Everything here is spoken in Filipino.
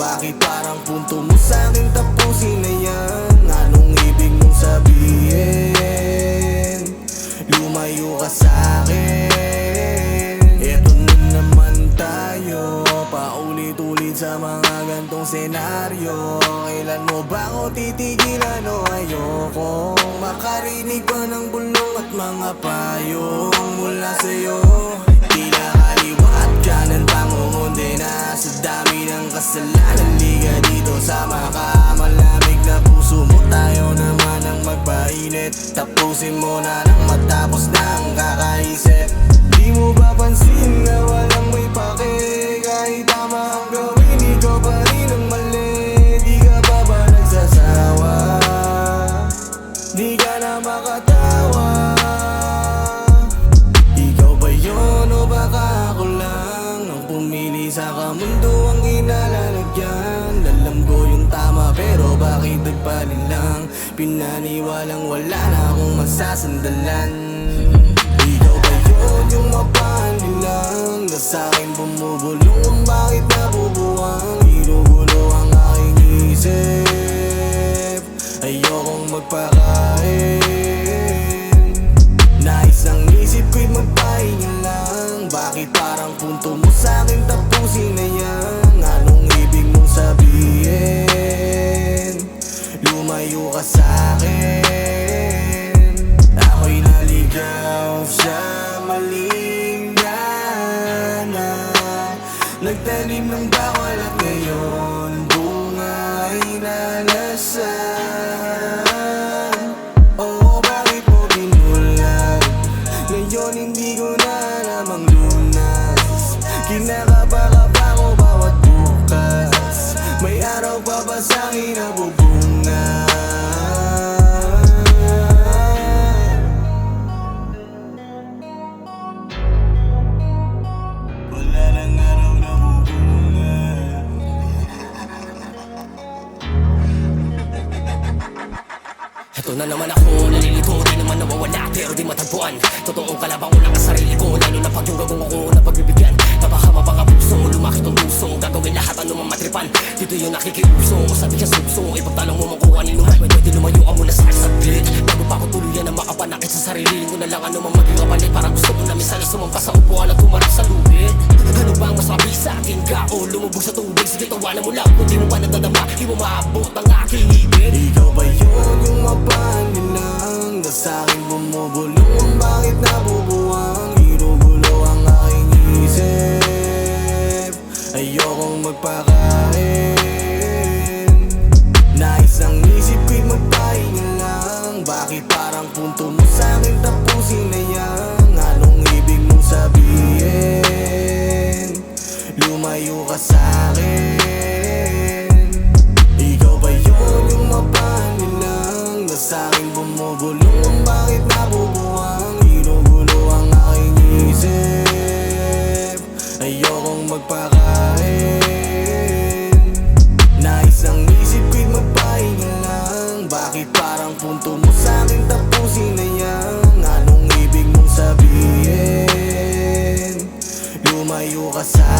Bakit parang punto mo sa'kin tapusin na yan? Anong ibig mong sabihin? Lumayo ka sa'kin. Eto na naman tayo, paulit-ulit sa mga gantong senaryo. Kailan mo ba ako titigilan o ayoko makarinig pa ng bulong at mga payong mula sa'yo? Tila kaliwa at kanan pangungundi na sa dami ng kasalanan. Liga dito sa makamalamig na puso mo, tayo naman ang magpainit. Tapusin mo na nang matapos na ang kakaisip. Di mo ba pansin na walang may pake? Kahit tama ang gawin, ikaw pa rin ang mali. Di ka pa ba nagsasawa? Di ka na makatawa. Ikaw ba yun o baka ako lang ang pumili sa kamundo ang inalalagyan? Alam ko yung tama pero bakit nagpanin lang? Pinaniwalang wala na akong masasandalan. Ikaw ba yun yung mapanin lang na sa'kin bumubulong kung bakit nabubuwang? Ginugulo ang aking isip, ayokong magpakain. Nais ang isip ko'y magpahinga lang. Bakit parang punto mo sa'kin tapusin na yan? Anong ibig mong sabihin? Lumayo ka sa'kin. Ako'y naligaw sa maling gana, nagtanim ng bawal at ngayon bunga ay nalasan. Oo, bakit mo binulag? Ngayon hindi ko na namang lunas. Kinakabaka ko bawat bukas. May araw pa ba sa'kin na bubunga? Wala nang araw na bubunga. Ito na naman ako, nalilito, di naman nawawala pero di matagpuan. Totoong kalabang ko lang ang sarili ko, lalo na pag yung gagawin ko na pagbibigyan. Napahama pa nga puso, lumaki tong puso, gagawin lahat ano mang matripan. Dito yung nakikiuso, sabi ka subso, ipagtanong mo man kung kanino man. Pwede lumayo ka muna sa saglit, bago pa ako tuluyan na makapanakit sa sarili ko na lang ano mang maging kapalit. Parang gusto ko na minsan na sumampa sa upuan at tumarap sa lubid. Ano bang masabi sa akin ka o lumubog sa tubig? Sige tawanan mo lang, kung di mo pa nadadama, di mo maabot ang aking ibig. Ikaw ba yun yung mapanin lang na sa'kin bumubulong kung bakit nabubuwang? Ginugulo ang aking isip, ayokong magpakain. Nais ang isip ko'y magpahinga lang. Bakit parang punto mo sa'kin tapusin na yan? Anong ibig mong sabihin? Lumayo ka sa'kin. Ikaw ba yun yung mapanin lang na sa'kin bumubulong kung bakit nabubuwang? Ginugulo ang aking isip, ayokong magpakain. Nais ang isip ko'y magpahinga lang. Bakit parang punto mo sa'kin tapusin na yan? Anong ibig mong sabihin? Lumayo ka sa'kin.